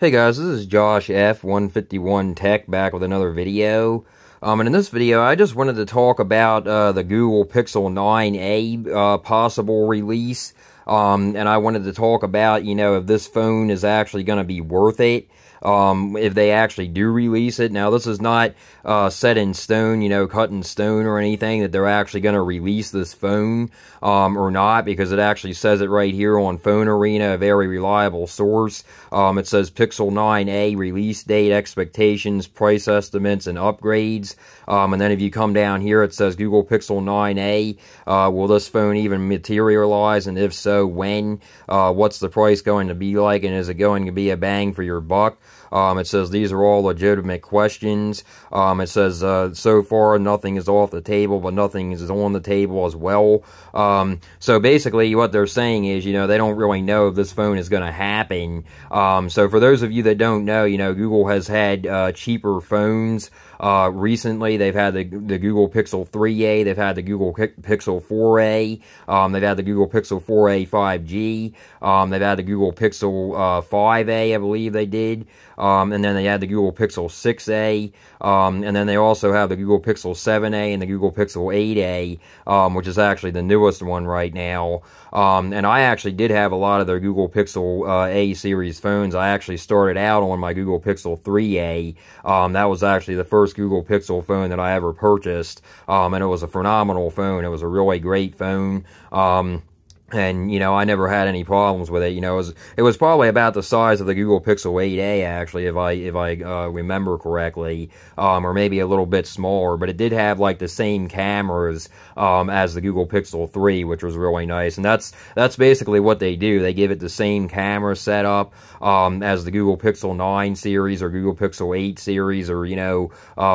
Hey guys, this is Josh F151 Tech back with another video. And in this video, I just wanted to talk about the Google Pixel 9a possible release. And I wanted to talk about, if this phone is actually going to be worth it. If they actually do release it. Now, this is not set in stone, cut in stone or anything, that they're actually going to release this phone or not, because it actually says it right here on Phone Arena, a very reliable source. It says Pixel 9a release date, expectations, price estimates, and upgrades. And then if you come down here, it says Google Pixel 9a. Will this phone even materialize? And if so, when? What's the price going to be like? And is it going to be a bang for your buck? It says these are all legitimate questions. It says so far nothing is off the table, but nothing is on the table as well. So basically what they're saying is, they don't really know if this phone is going to happen. So for those of you that don't know, Google has had cheaper phones. Recently, they've had the Google Pixel 3a, they've had the Google Pixel 4a, they've had the Google Pixel 4a 5G, they've had the Google Pixel 5a, I believe they did, and then they had the Google Pixel 6a, and then they also have the Google Pixel 7a and the Google Pixel 8a, which is actually the newest one right now. And I actually did have a lot of their Google Pixel A series phones. I actually started out on my Google Pixel 3a. That was actually the first Google Pixel phone that I ever purchased, and it was a phenomenal phone. It was a really great phone. And, I never had any problems with it. It was probably about the size of the Google Pixel 8a, actually, if I remember correctly, or maybe a little bit smaller, but it did have, the same cameras, as the Google Pixel 3, which was really nice. And that's basically what they do. They give it the same camera setup, as the Google Pixel 9 series or Google Pixel 8 series, or,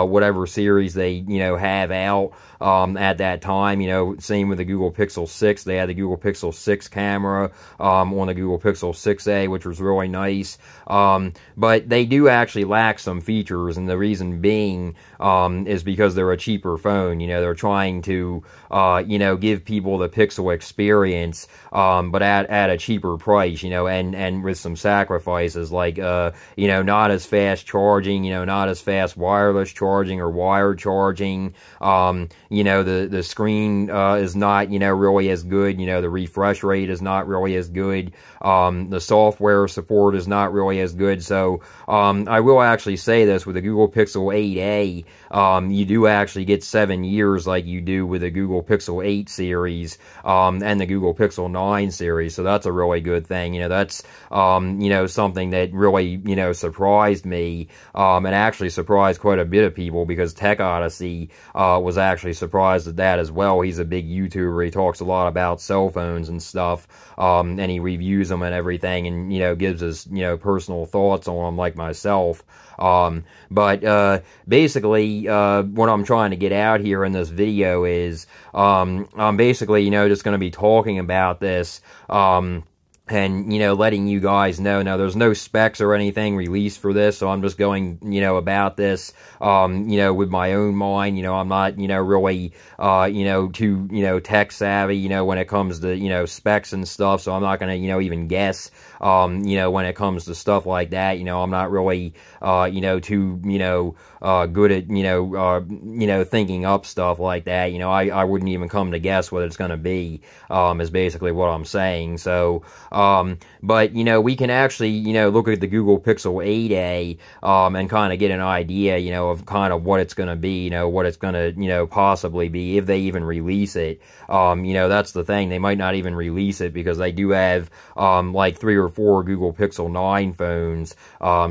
whatever series they, have out, at that time. Same with the Google Pixel 6. They had the Google Pixel 6 camera on the Google Pixel 6a, which was really nice. But they do actually lack some features, and the reason being is because they're a cheaper phone. They're trying to give people the Pixel experience, but at a cheaper price, and with some sacrifices, not as fast charging, not as fast wireless charging or wired charging. The screen is not, really as good. The refresh rate is not really as good. The software support is not really as good. So I will actually say this, with the Google Pixel 8a, you do actually get 7 years like you do with the Google Pixel 8 series and the Google Pixel 9 series. So that's a really good thing. That's something that really surprised me, and actually surprised quite a bit of people, because Tech Odyssey was actually surprised at that as well. He's a big YouTuber. He talks a lot about cell phones and stuff, and he reviews them and everything, and gives his personal thoughts on them, like myself. But basically, what I'm trying to get out here in this video is, I'm basically, just going to be talking about this, and, letting you guys know. Now, there's no specs or anything released for this, so I'm just going, about this, with my own mind. I'm not, really, too, tech savvy, when it comes to, specs and stuff, so I'm not going to, even guess, when it comes to stuff like that. I'm not really, too, good at, thinking up stuff like that. I wouldn't even come to guess what it's going to be, is basically what I'm saying. So, but, we can actually, look at the Google Pixel 8a, and kind of get an idea, of kind of what it's going to be, what it's going to, possibly be, if they even release it. That's the thing. They might not even release it, because they do have, 3 or 4 Google Pixel 9 phones,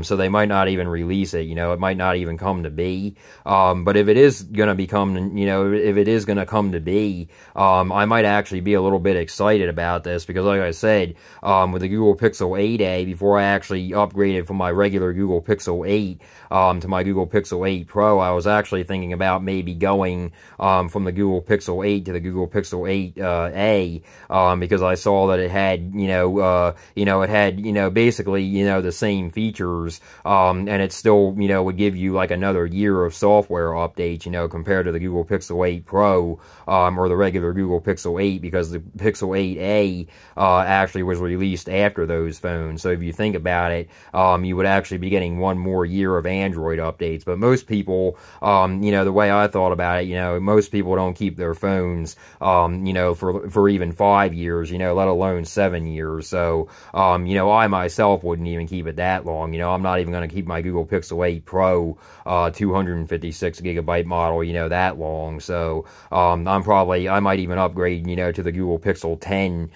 so they might not even release it. It might not even come to be. But if it is going to become, if it is going to come to be, I might actually be a little bit excited about this, because like I said, with the Google Pixel 8a, before I actually upgraded from my regular Google Pixel 8 to my Google Pixel 8 Pro, I was actually thinking about maybe going from the Google Pixel 8 to the Google Pixel 8a, because I saw that it had, it it had, basically, the same features, and it still, would give you like another year of software updates, compared to the Google Pixel 8 Pro, or the regular Google Pixel 8, because the Pixel 8a, actually was released after those phones. So if you think about it, you would actually be getting one more year of Android updates. But most people, the way I thought about it, most people don't keep their phones, for even 5 years, let alone 7 years. So, I myself wouldn't even keep it that long. I'm not even going to keep my Google Pixel 8 Pro, 256 gigabyte model, that long. So, I might even upgrade, to the Google Pixel 10,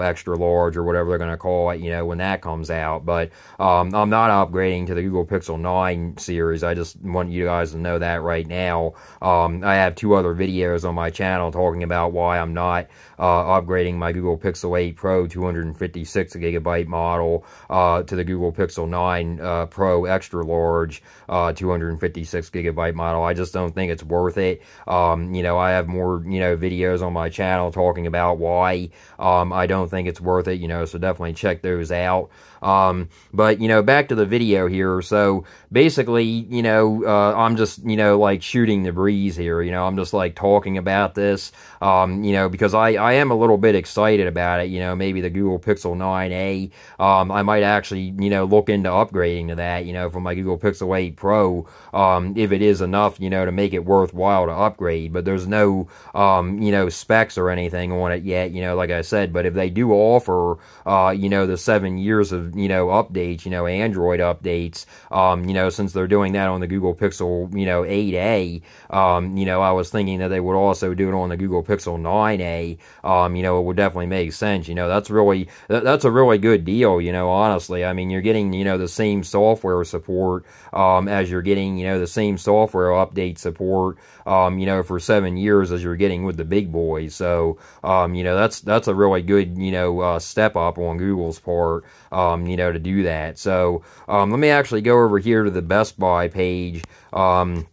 extra large or whatever they're going to call it, when that comes out. But, I'm not upgrading to the Google Pixel 9 series. I just want you guys to know that right now. I have 2 other videos on my channel talking about why I'm not, upgrading my Google Pixel 8 Pro 256 gigabyte model, to the Google Pixel 9, Pro extra large, 256 gigabyte model. I just don't think it's worth it. I have more, videos on my channel talking about why, I don't think it's worth it, so definitely check those out. But, back to the video here. So basically, I'm just, like shooting the breeze here, I'm just like talking about this, because I am a little bit excited about it, maybe the Google Pixel 9a, I might actually, look into upgrading to that, from my Google Pixel 8 Pro, if it is enough, to make it worthwhile to upgrade. But there's no, specs or anything on it yet, like I said. But if they do offer, the 7 years of, updates, Android updates, since they're doing that on the Google Pixel, 8a, I was thinking that they would also do it on the Google Pixel 9a, it would definitely make sense. That's a really good deal, honestly. I mean, you're getting, the same software support, as you're getting, the same software update support, for 7 years as you're getting with the big boys. So, that's a really good, step up on Google's part, to do that. So, let me actually go over here to the Best Buy page, and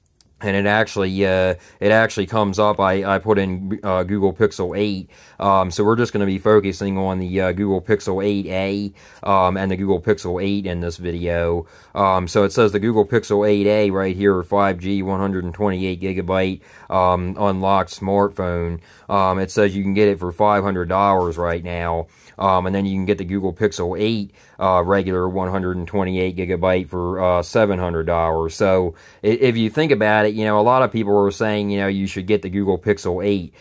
it actually comes up. I put in Google Pixel 8, so we're just going to be focusing on the Google Pixel 8a, and the Google Pixel 8 in this video. So it says the Google Pixel 8a right here, 5G, 128 gigabyte, unlocked smartphone. It says you can get it for $500 right now. And then you can get the Google Pixel 8, regular 128 gigabyte for $700. So if you think about it, a lot of people are saying, you should get the Google Pixel 8,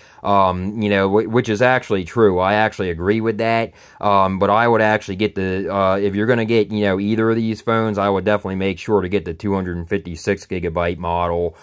which is actually true. I actually agree with that. But I would actually get the, if you're going to get, either of these phones, I would definitely make sure to get the 256 gigabyte model,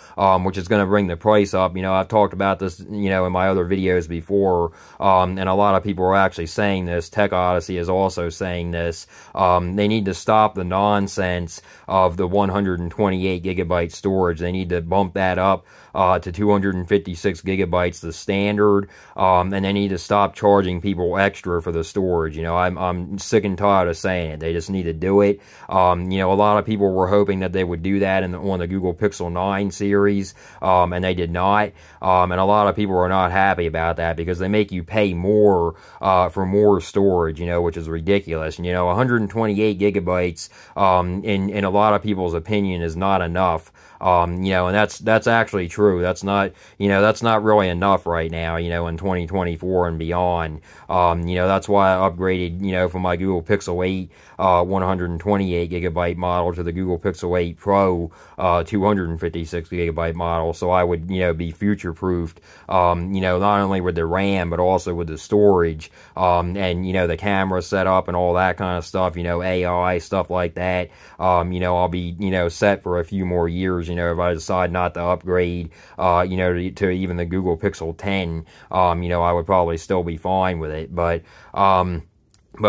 which is going to bring the price up. I've talked about this, in my other videos before, and a lot of people are actually saying this. Tech Odyssey is also saying this. They need to stop the nonsense of the 128 gigabyte storage. They need to bump that up to 256 gigabytes, the standard, and they need to stop charging people extra for the storage. I'm sick and tired of saying it. They just need to do it. A lot of people were hoping that they would do that on the Google Pixel 9 series, and they did not. And a lot of people are not happy about that because they make you pay more for more storage, which is ridiculous. 128 gigabytes, in a lot of people's opinion, is not enough. And that's actually true. That's not really enough right now, in 2024 and beyond. That's why I upgraded, from my Google Pixel 8, 128 gigabyte model to the Google Pixel 8 Pro, 256 gigabyte model. So I would, be future-proofed, not only with the RAM, but also with the storage, and, the camera setup and all that kind of stuff, AI, stuff like that. I'll be, set for a few more years, if I decide not to upgrade, to even the Google Pixel 10, I would probably still be fine with it. But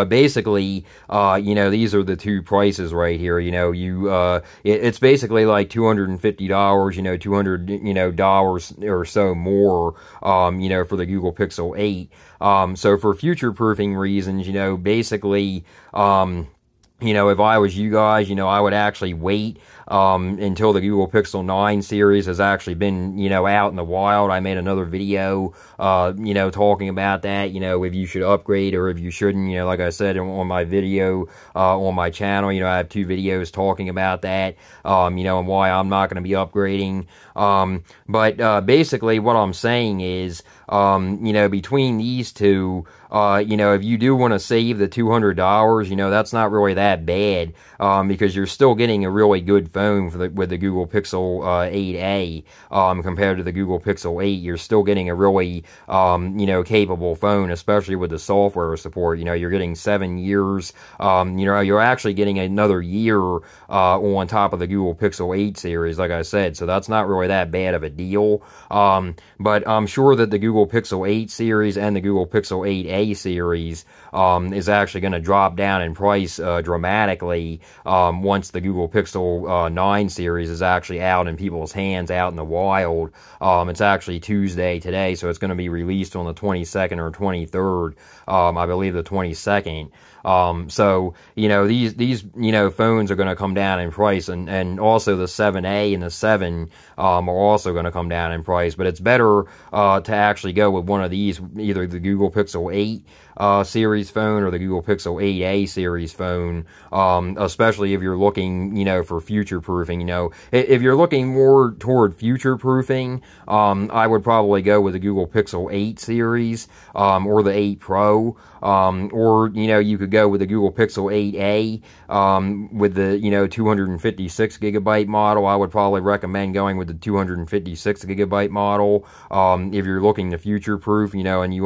basically, these are the two prices right here. It's basically like $250, $200, dollars or so more, for the Google Pixel 8. So for future-proofing reasons, basically, if I was you guys, I would actually wait, until the Google Pixel 9 series has actually been, you know, out in the wild. I made another video, you know, talking about that, you know, if you should upgrade or if you shouldn't. You know, like I said on my video, on my channel, you know, I have 2 videos talking about that, you know, and why I'm not going to be upgrading. But basically what I'm saying is, you know, between these two, you know, if you do want to save the $200, you know, that's not really that bad, because you're still getting a really good phone with the Google Pixel 8a, compared to the Google Pixel 8. You're still getting a really, you know, capable phone, especially with the software support. You know, you're getting 7 years, you know, you're actually getting another year, on top of the Google Pixel 8 series, like I said, so that's not really that bad of a deal. But I'm sure that the Google Pixel 8 series and the Google Pixel 8a series, is actually going to drop down in price, dramatically, once the Google Pixel 9 series is actually out in people's hands, out in the wild. It's actually Tuesday today, so it's going to be released on the 22nd or 23rd, I believe the 22nd. So, you know, these, you know, phones are going to come down in price, and also the 7a and the 7, are also going to come down in price, but it's better, to actually go with one of these, either the Google Pixel 8, series phone or the Google Pixel 8a series phone, especially if you're looking, you know, for future-proofing. You know, if you're looking more toward future-proofing, I would probably go with the Google Pixel 8 series, or the 8 Pro, or, you know, you could go with the Google Pixel 8a, with the, you know, 256 gigabyte model. I would probably recommend going with the 256 gigabyte model, if you're looking to future-proof, you know, and you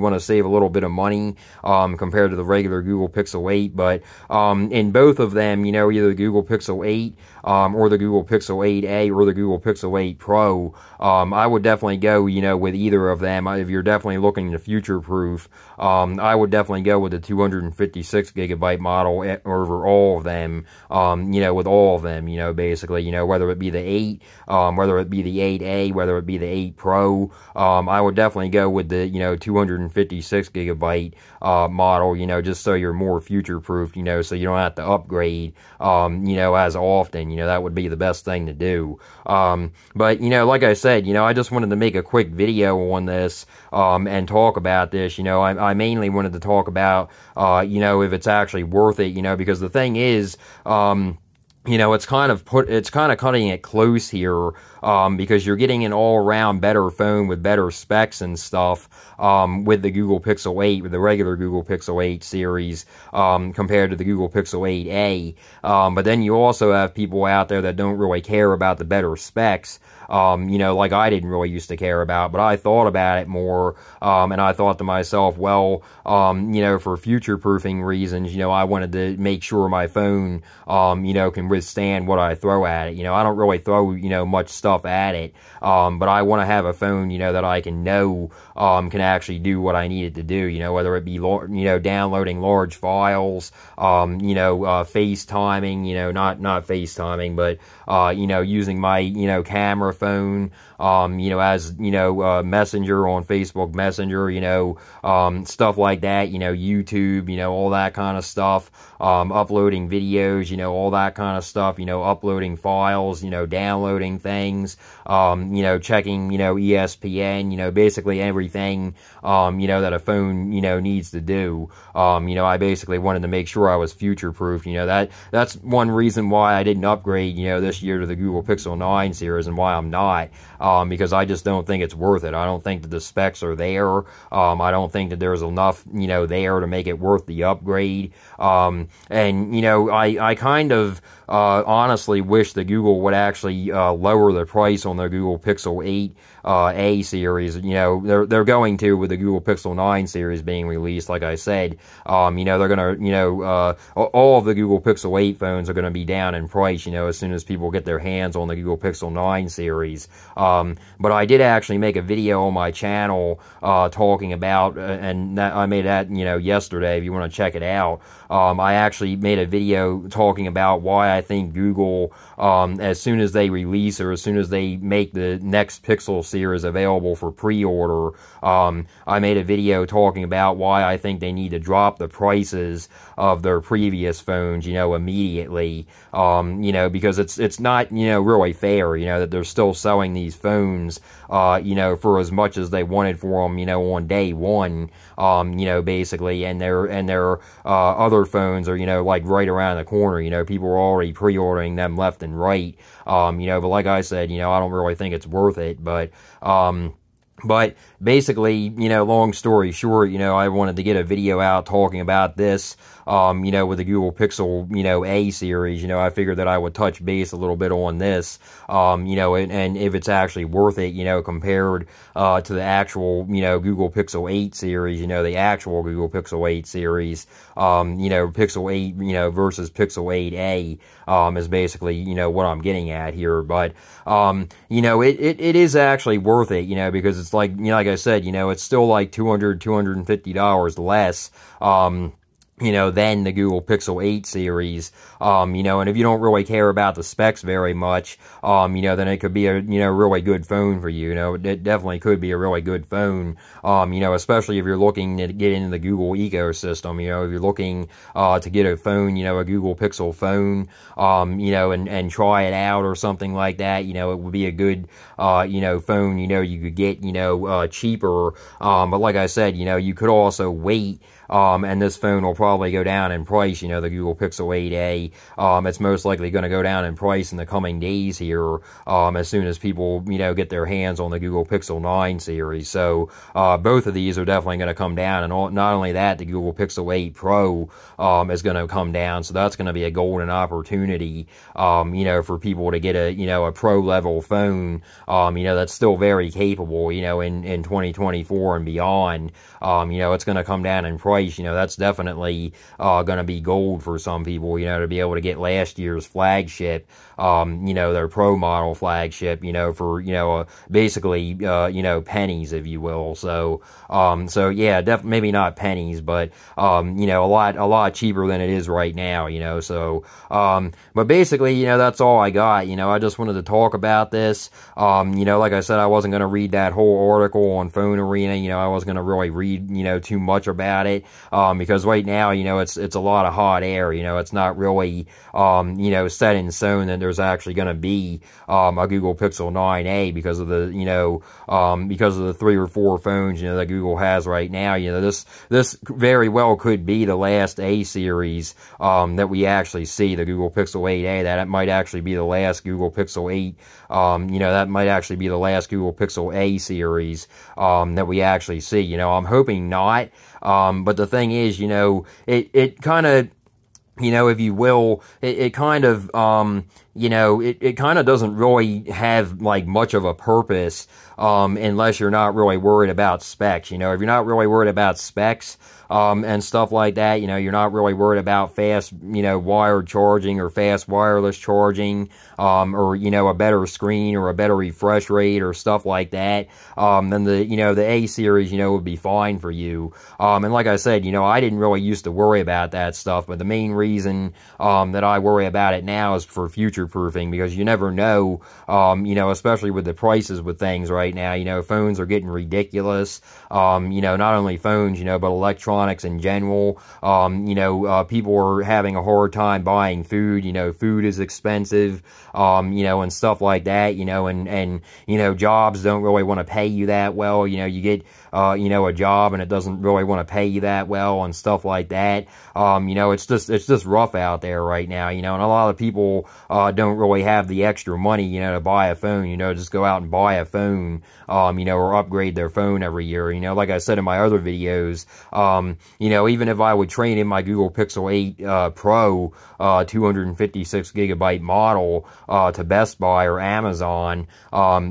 want to save a little bit of money, compared to the regular Google Pixel 8. But in both of them, you know, either the Google Pixel 8, or the Google Pixel 8a or the Google Pixel 8 Pro, I would definitely go, you know, with either of them. If you're definitely looking to future-proof, I would definitely go with the 256 gigabyte model over all of them, you know, with all of them, you know, basically, you know, whether it be the 8, whether it be the 8a, whether it be the 8 Pro, I would definitely go with the, you know, 256 gigabyte model, you know, just so you're more future-proof, you know, so you don't have to upgrade, you know, as often. You know, that would be the best thing to do. But, you know, like I said, you know, I just wanted to make a quick video on this, and talk about this. You know, I mainly wanted to talk about, you know, if it's actually worth it, you know, because the thing is, you know, it's kind of cutting it close here, because you're getting an all-around better phone with better specs and stuff, with the Google Pixel 8, with the regular Google Pixel 8 series, compared to the Google Pixel 8a. But then you also have people out there that don't really care about the better specs, you know, like I didn't really used to care about, but I thought about it more, and I thought to myself, well, you know, for future-proofing reasons, you know, I wanted to make sure my phone, you know, can withstand what I throw at it. You know, I don't really throw, you know, much stuff at it, but I want to have a phone, you know, that I can can actually do what I need it to do, you know, whether it be, you know, downloading large files, you know, FaceTiming, you know, not FaceTiming, but, you know, using my, you know, camera phone, you know, as, you know, Messenger on Facebook Messenger, you know, stuff like that, you know, YouTube, you know, all that kind of stuff, uploading videos, you know, all that kind of stuff, you know, uploading files, you know, downloading things, you know, checking, you know, ESPN, you know, basically everything, you know, that a phone, you know, needs to do. You know, I basically wanted to make sure I was future-proof. You know, that's one reason why I didn't upgrade, you know, this year to the Google Pixel 9 series, and why I'm not, because I just don't think it's worth it. I don't think that the specs are there. I don't think that there's enough, you know, there to make it worth the upgrade. And, you know, I kind of, honestly wish that Google would actually, lower the price on their Google Pixel 8, A series. You know, they're going to with the Google Pixel 9 series being released, like I said. You know, they're gonna, you know, all of the Google Pixel 8 phones are gonna be down in price, you know, as soon as people get their hands on the Google Pixel 9 series. But I did actually make a video on my channel talking about, and I made that, yesterday, if you want to check it out. I actually made a video talking about why I think Google, as soon as they release or as soon as they make the next Pixel series available for pre-order, I made a video talking about why I think they need to drop the prices of their previous phones, immediately, because it's not, really fair, that they're still selling these phones, for as much as they wanted for them, on day one, basically, and their other phones are, like right around the corner, people are already pre-ordering them left and right, but like I said, I don't really think it's worth it, but basically, long story short, I wanted to get a video out talking about this, with the Google Pixel, A series, I figured that I would touch base a little bit on this, and if it's actually worth it, compared, to the actual, Google Pixel 8 series, the actual Google Pixel 8 series, Pixel 8, versus Pixel 8a, is basically, what I'm getting at here, but, it is actually worth it, because it's like, like I said, it's still like $250 less, than the Google Pixel 8 series, and if you don't really care about the specs very much, then it could be a, really good phone for you, it definitely could be a really good phone, especially if you're looking to get into the Google ecosystem, if you're looking, to get a phone, a Google Pixel phone, and try it out or something like that, it would be a good, phone, you could get, cheaper, but like I said, you could also wait, and this phone will probably go down in price, the Google Pixel 8a, it's most likely going to go down in price in the coming days here, as soon as people, get their hands on the Google Pixel 9 series, so, both of these are definitely going to come down, and not only that, the Google Pixel 8 Pro, is going to come down, so that's going to be a golden opportunity, for people to get a pro-level phone, that's still very capable, in 2024 and beyond, it's going to come down in price, that's definitely going to be gold for some people, to be able to get last year's flagship, their Pro model flagship, for, basically, pennies, if you will. So yeah, maybe not pennies, but, a lot cheaper than it is right now, so, but basically, that's all I got, I just wanted to talk about this, like I said, I wasn't going to read that whole article on Phone Arena, I wasn't going to really read, too much about it, because right now, it's a lot of hot air, it's not really, set in stone that there's actually going to be, a Google Pixel 9a because of the, because of the 3 or 4 phones, that Google has right now, this very well could be the last A series, that we actually see, the Google Pixel 8a, that it might actually be the last Google Pixel 8, that might actually be the last Google Pixel A series, that we actually see, I'm hoping not, but the thing is, it kind of, if you will, it kind of, it kind of doesn't really have, like, much of a purpose, unless you're not really worried about specs, if you're not really worried about specs, and stuff like that, you're not really worried about fast, wired charging or fast wireless charging, or, a better screen or a better refresh rate or stuff like that, then the A series, would be fine for you. And like I said, I didn't really used to worry about that stuff, but the main reason, that I worry about it now is for future proofing, because you never know, especially with the prices with things right now, phones are getting ridiculous, not only phones, but electronics in general, people are having a hard time buying food, food is expensive, and stuff like that, and jobs don't really want to pay you that well, you get, a job and it doesn't really want to pay you that well and stuff like that, it's just rough out there right now, and a lot of people, don't really have the extra money, to buy a phone, just go out and buy a phone, or upgrade their phone every year, like I said in my other videos, even if I would trade in my Google Pixel 8 Pro 256 gigabyte model to Best Buy or Amazon,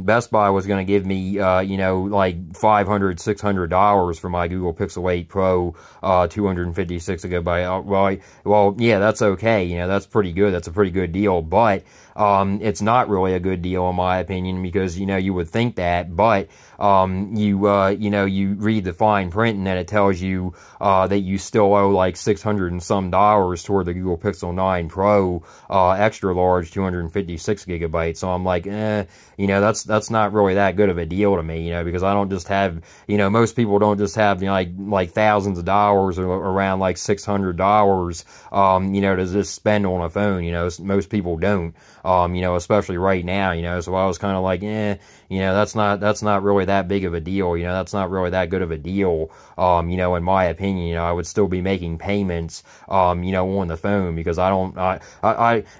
Best Buy was going to give me, like $500, $600 for my Google Pixel 8 Pro 256 gigabyte. Well, yeah, that's okay. That's pretty good. That's a pretty good deal. But but it's not really a good deal in my opinion, because, you know, you would think that, but you know, you read the fine print and then it tells you that you still owe like $600 and some toward the Google Pixel 9 Pro extra large 256 gigabytes. So I'm like, you know, that's not really that good of a deal to me, you know, because I don't just have, you know, most people don't just have, you know, like thousands of dollars or around like $600, you know, to just spend on a phone. You know, most people don't, you know, especially right now, you know. So I was kind of like, you know, that's not really that big of a deal. You know, that's not really that good of a deal. You know, in my opinion, you know, I would still be making payments, you know, on the phone, because I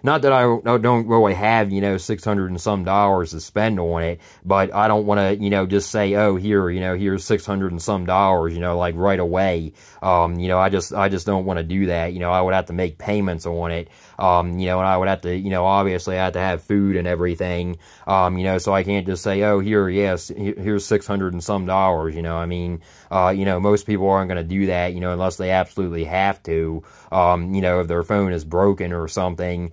not that I don't really have, you know, $600 and some dollars to spend on it, but I don't want to, you know, just say, oh, here, you know, here's $600 and some dollars, you know, like right away. You know, I just don't want to do that. You know, I would have to make payments on it. You know, and I would have to, you know, obviously I have to have food and everything. You know, so I can't just say, oh, here, yes, here's $600 and some dollars. You know, I mean, you know, most people aren't going to do that, you know, unless they absolutely have to, you know, if their phone is broken or something.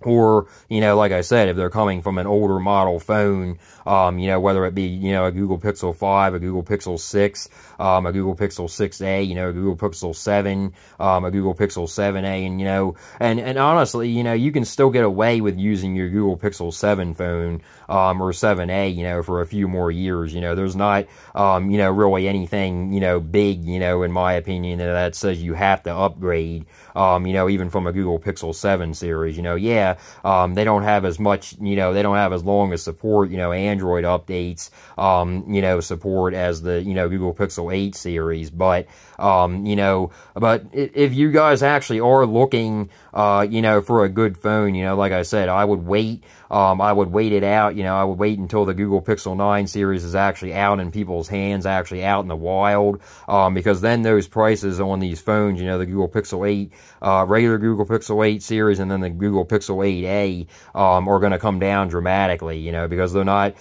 Or, you know, like I said, if they're coming from an older model phone, you know, whether it be, you know, a Google Pixel 5, a Google Pixel 6, a Google Pixel 6a, you know, a Google Pixel 7, a Google Pixel 7a, and, you know, and honestly, you know, you can still get away with using your Google Pixel 7 phone, or 7a, you know, for a few more years. You know, there's not, you know, really anything, you know, big, you know, in my opinion, that says you have to upgrade, you know, even from a Google Pixel 7 series. You know, yeah, they don't have as much, you know, they don't have as long as support, you know, Android updates, you know, support as the, you know, Google Pixel 8 series, but, you know, but if you guys actually are looking, you know, for a good phone, you know, like I said, I would wait it out, you know, I would wait until the Google Pixel 9 series is actually out in people's hands, actually out in the wild, because then those prices on these phones, you know, the Google Pixel 8, regular Google Pixel 8 series, and then the Google Pixel 8a, are going to come down dramatically, you know, because they're not,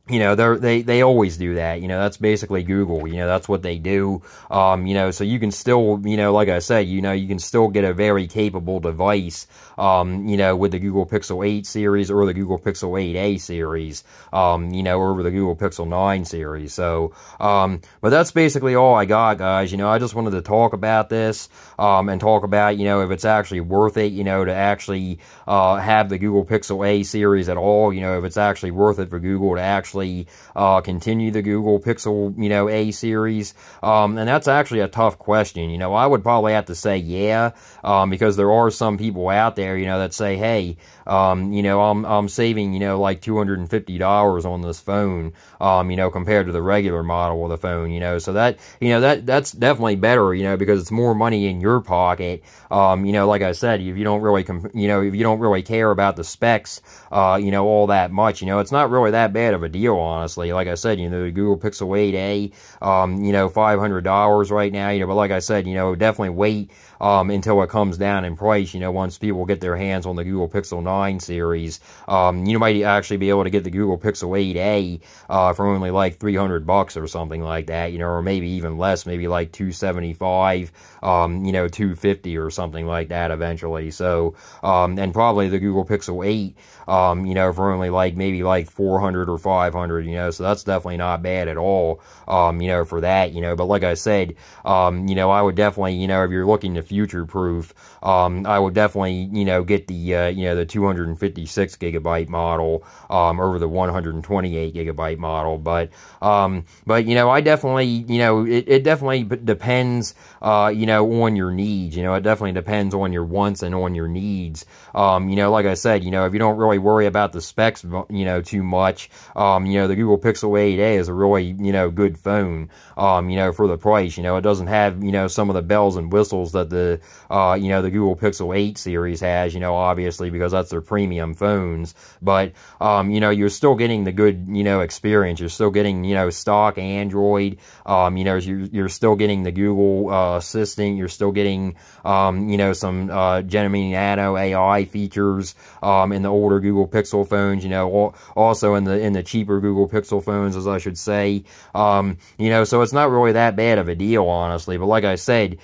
you know, they always do that. You know, that's basically Google. You know, that's what they do. You know, so you can still, you know, like I said, you know, you can still get a very capable device, you know, with the Google Pixel 8 series or the Google Pixel 8a series, you know, over the Google Pixel 9 series. So, but that's basically all I got, guys. You know, I just wanted to talk about this, and talk about, you know, if it's actually worth it, you know, to actually, have the Google Pixel A series at all. You know, if it's actually worth it for Google to actually, continue the Google Pixel, you know, A series. And that's actually a tough question. You know, I would probably have to say yeah, because there are some people out there, you know, that say, hey, you know, I'm saving, you know, like $250 on this phone, you know, compared to the regular model of the phone, you know. So that, you know, that's definitely better, you know, because it's more money in your pocket. You know, like I said, if you don't really, you know, if you don't really care about the specs, you know, all that much, you know, it's not really that bad of a deal, honestly. Like I said, you know, the Google Pixel 8a, you know, $500 right now, you know, but like I said, you know, definitely wait, until it comes down in price, you know, once people get their hands on the Google Pixel 9 series. You might actually be able to get the Google Pixel 8a, for only like $300 or something like that, you know, or maybe even less, maybe like $275, you know, $250 or something like that eventually. So, and probably the Google Pixel 8, you know, for only like, maybe like $400 or $500, you know, so that's definitely not bad at all, you know, for that, you know. But like I said, you know, I would definitely, you know, if you're looking to future-proof, I would definitely, you know, get the, you know, the 256 gigabyte model, over the 128 gigabyte model. But, you know, I definitely, you know, it definitely depends, you know, on your needs. You know, it definitely depends on your wants and on your needs. You know, like I said, you know, if you don't really worry about the specs, you know, too much, you know, the Google Pixel 8a is a really, you know, good phone, you know, for the price. You know, it doesn't have, you know, some of the bells and whistles that the, you know, the Google Pixel 8 series has, you know, obviously, because that's their premium phones. But, you know, you're still getting the good, you know, experience. You're still getting, you know, stock Android, you know, you're still getting the Google, Assistant. You're still getting, you know, some, Gemini Nano AI features, in the older Google Pixel phones, you know, also in the cheaper Google Pixel phones, as I should say. You know, so it's not really that bad of a deal, honestly. But like I said,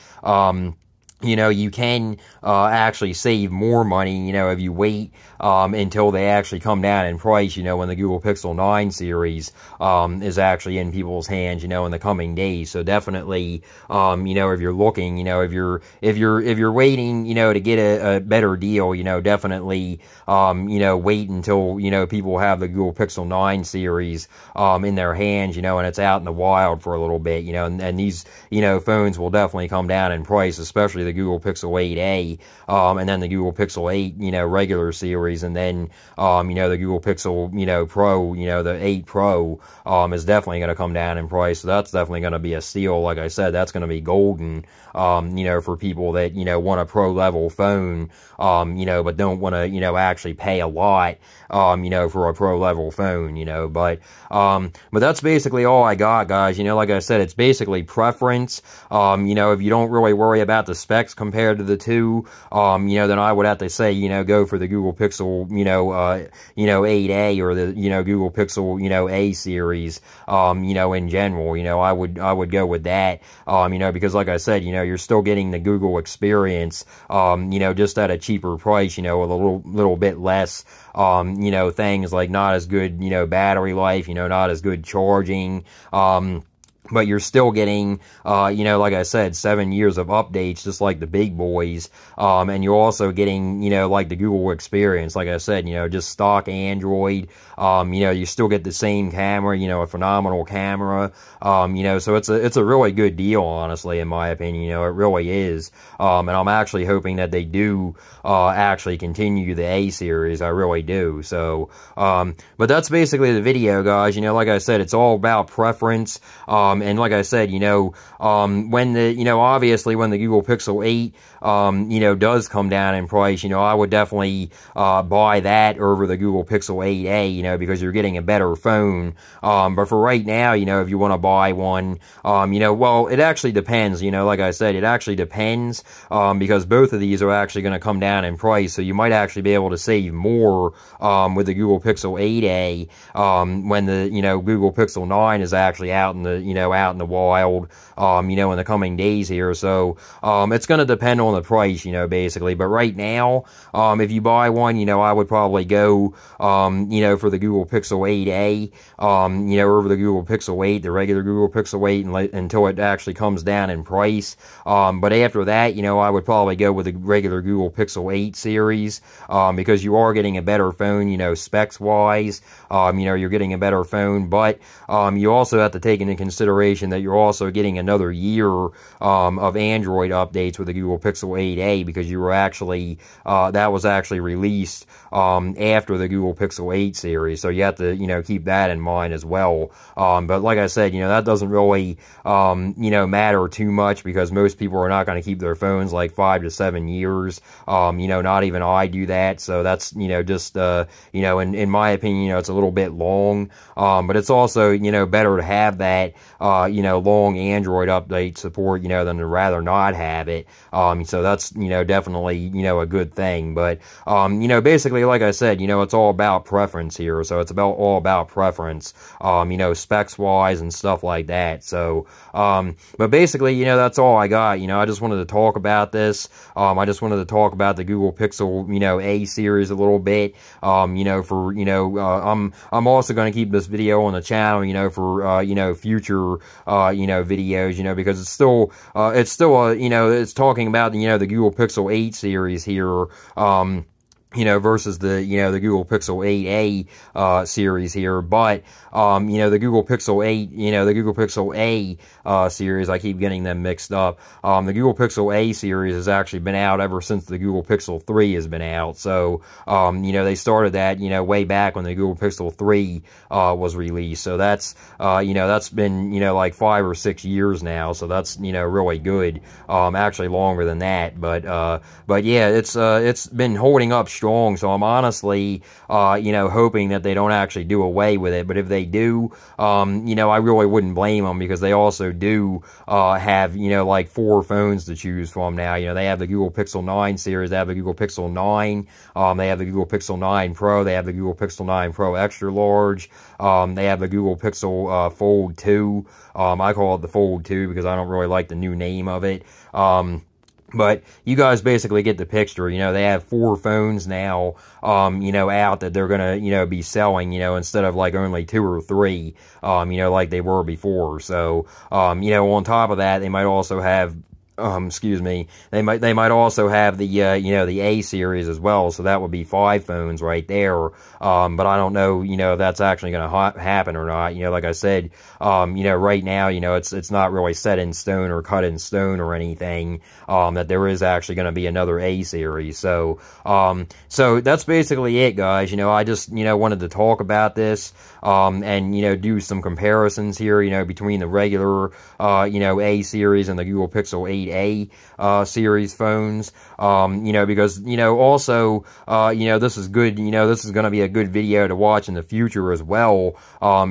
you can actually save more money, if you wait until they actually come down in price, when the Google Pixel 9 series is actually in people's hands, in the coming days. So definitely, if you're looking, if you're waiting, to get a better deal, definitely, wait until, people have the Google Pixel 9 series in their hands, and it's out in the wild for a little bit, and these, phones will definitely come down in price, especially the Google Pixel 8a, and then the Google Pixel 8, regular series, and then, the Google Pixel, Pro, the 8 Pro, is definitely going to come down in price. So that's definitely going to be a steal. Like I said, that's going to be golden, for people that, want a pro level phone, but don't want to, actually pay a lot, for a pro level phone, but that's basically all I got, guys. Like I said, it's basically preference. If you don't really worry about the specs compared to the two, then I would have to say, go for the Google Pixel, 8a or the, Google Pixel, A series, in general, I would go with that, because like I said, you're still getting the Google experience, just at a cheaper price, with a little bit less, things like not as good, battery life, not as good charging, but you're still getting, like I said, 7 years of updates, just like the big boys. And you're also getting, like the Google experience, like I said, just stock Android. You still get the same camera, a phenomenal camera. So it's a really good deal, honestly, in my opinion. It really is. And I'm actually hoping that they do, actually continue the A series. I really do. So, but that's basically the video, guys. Like I said, it's all about preference. And like I said, when the, obviously when the Google Pixel 8, does come down in price, I would definitely, buy that over the Google Pixel 8a, because you're getting a better phone. But for right now, if you want to buy one, well, it actually depends, like I said, it actually depends, because both of these are actually going to come down in price. So you might actually be able to save more, with the Google Pixel 8a, when the, Google Pixel 9 is actually out in the, out in the wild, in the coming days here. So, it's going to depend on the price, basically. But right now, if you buy one, I would probably go, for the Google Pixel 8a, over the Google Pixel 8, the regular Google Pixel 8, until it actually comes down in price. But after that, I would probably go with the regular Google Pixel 8 series, because you are getting a better phone, specs-wise. You're getting a better phone, but, you also have to take into consideration that you're also getting another year, of Android updates with the Google Pixel 8a, because you were actually, that was actually released, after the Google Pixel 8 series. So you have to, keep that in mind as well. But like I said, that doesn't really, matter too much, because most people are not going to keep their phones like 5 to 7 years. Not even I do that. So that's, just, in my opinion, it's a little bit long. But it's also, better to have that, long Android update support, than to rather not have it. So that's, definitely, a good thing. But, basically, like I said, it's all about preference here. So it's all about preference, specs-wise and stuff like that. So, but basically, that's all I got. I just wanted to talk about this. I just wanted to talk about the Google Pixel, A series a little bit. For, I'm also going to keep this video on the channel, for, future, videos, because it's still, it's talking about, the Google Pixel 8 series here, versus the, the Google Pixel 8a, series here. But, the Google Pixel 8, the Google Pixel A, series, I keep getting them mixed up. The Google Pixel A series has actually been out ever since the Google Pixel 3 has been out. So, they started that, way back when the Google Pixel 3, was released. So that's, that's been, like 5 or 6 years now. So that's, really good. Actually longer than that. But yeah, it's been holding up strong. So I'm honestly, hoping that they don't actually do away with it. But if they do, I really wouldn't blame them, because they also do, have, like 4 phones to choose from now. They have the Google Pixel 9 series, they have the Google Pixel 9, they have the Google Pixel 9 Pro, they have the Google Pixel 9 Pro Extra Large, they have the Google Pixel, Fold 2, I call it the Fold 2 because I don't really like the new name of it, But you guys basically get the picture. You know, they have 4 phones now, you know, out that they're gonna, you know, be selling, you know, instead of like only 2 or 3, you know, like they were before. So, you know, on top of that, they might also have, excuse me, they might also have the, you know, the A series as well. So that would be 5 phones right there. But I don't know, you know, if that's actually going to happen or not. You know, like I said, you know, right now, you know, it's not really set in stone or cut in stone or anything, that there is actually going to be another A series. So, so that's basically it, guys. You know, I just, you know, wanted to talk about this, and, you know, do some comparisons here, you know, between the regular, you know, A series and the Google Pixel 8a, series phones, you know, because, you know, also, you know, this is good, you know, this is going to be a good video to watch in the future as well,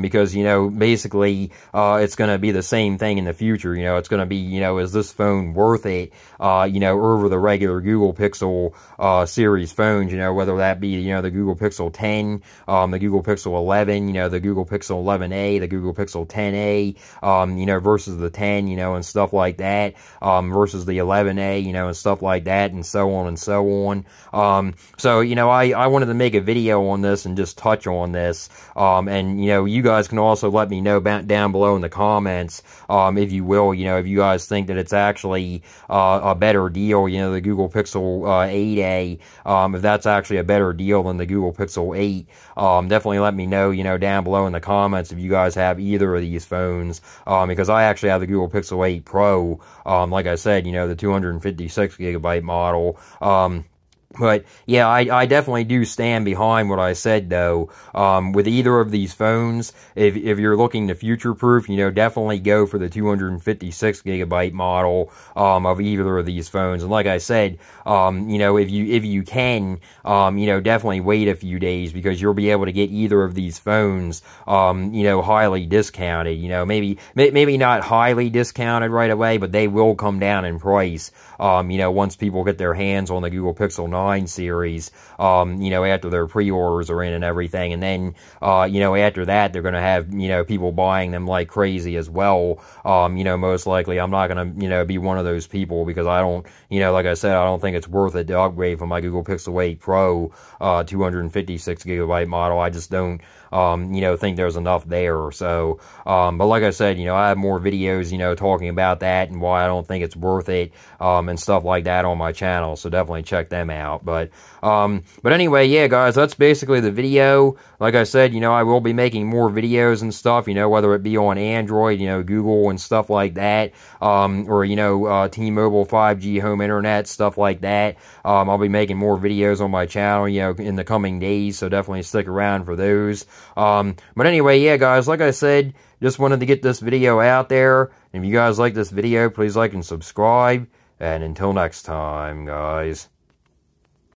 because, you know, basically, it's going to be the same thing in the future. You know, it's going to be, you know, is this phone worth it, you know, over the regular Google Pixel, series phones, you know, whether that be, you know, the Google Pixel 10, the Google Pixel 11, you know, the Google Pixel 11a, the Google Pixel 10a, you know, versus the 10, you know, and stuff like that, versus the 11a, you know, and stuff like that, and so on and so on. So, you know, I wanted to make a video on this and just touch on this, and, you know, you guys can also let me know down below in the comments, if you will, you know, if you guys think that it's actually, a better deal, you know, the Google Pixel, 8a, if that's actually a better deal than the Google Pixel 8, definitely let me know, you know, down below in the comments if you guys have either of these phones, because I actually have the Google Pixel 8 Pro, like I said, you know, the 256 gigabyte model. But, yeah, I definitely do stand behind what I said, though. With either of these phones, if you're looking to future-proof, you know, definitely go for the 256 gigabyte model, of either of these phones. And like I said, you know, if you can, you know, definitely wait a few days, because you'll be able to get either of these phones, you know, highly discounted. You know, maybe not highly discounted right away, but they will come down in price, you know, once people get their hands on the Google Pixel 9 series, you know, after their pre-orders are in and everything. And then, you know, after that, they're going to have, you know, people buying them like crazy as well. You know, most likely I'm not going to, you know, be one of those people, because I don't, you know, like I said, I don't think it's worth it to upgrade from my Google Pixel 8 Pro, 256 gigabyte model. I just don't, you know, think there's enough there. So, but like I said, you know, I have more videos, you know, talking about that and why I don't think it's worth it, and stuff like that on my channel. So definitely check them out. But anyway, yeah, guys, that's basically the video. Like I said, you know, I will be making more videos and stuff, you know, whether it be on Android, you know, Google and stuff like that, or, you know, T-Mobile 5G home internet, stuff like that. I'll be making more videos on my channel, you know, in the coming days, so definitely stick around for those. But anyway, yeah, guys, like I said, just wanted to get this video out there. And if you guys like this video, please like and subscribe. And until next time, guys.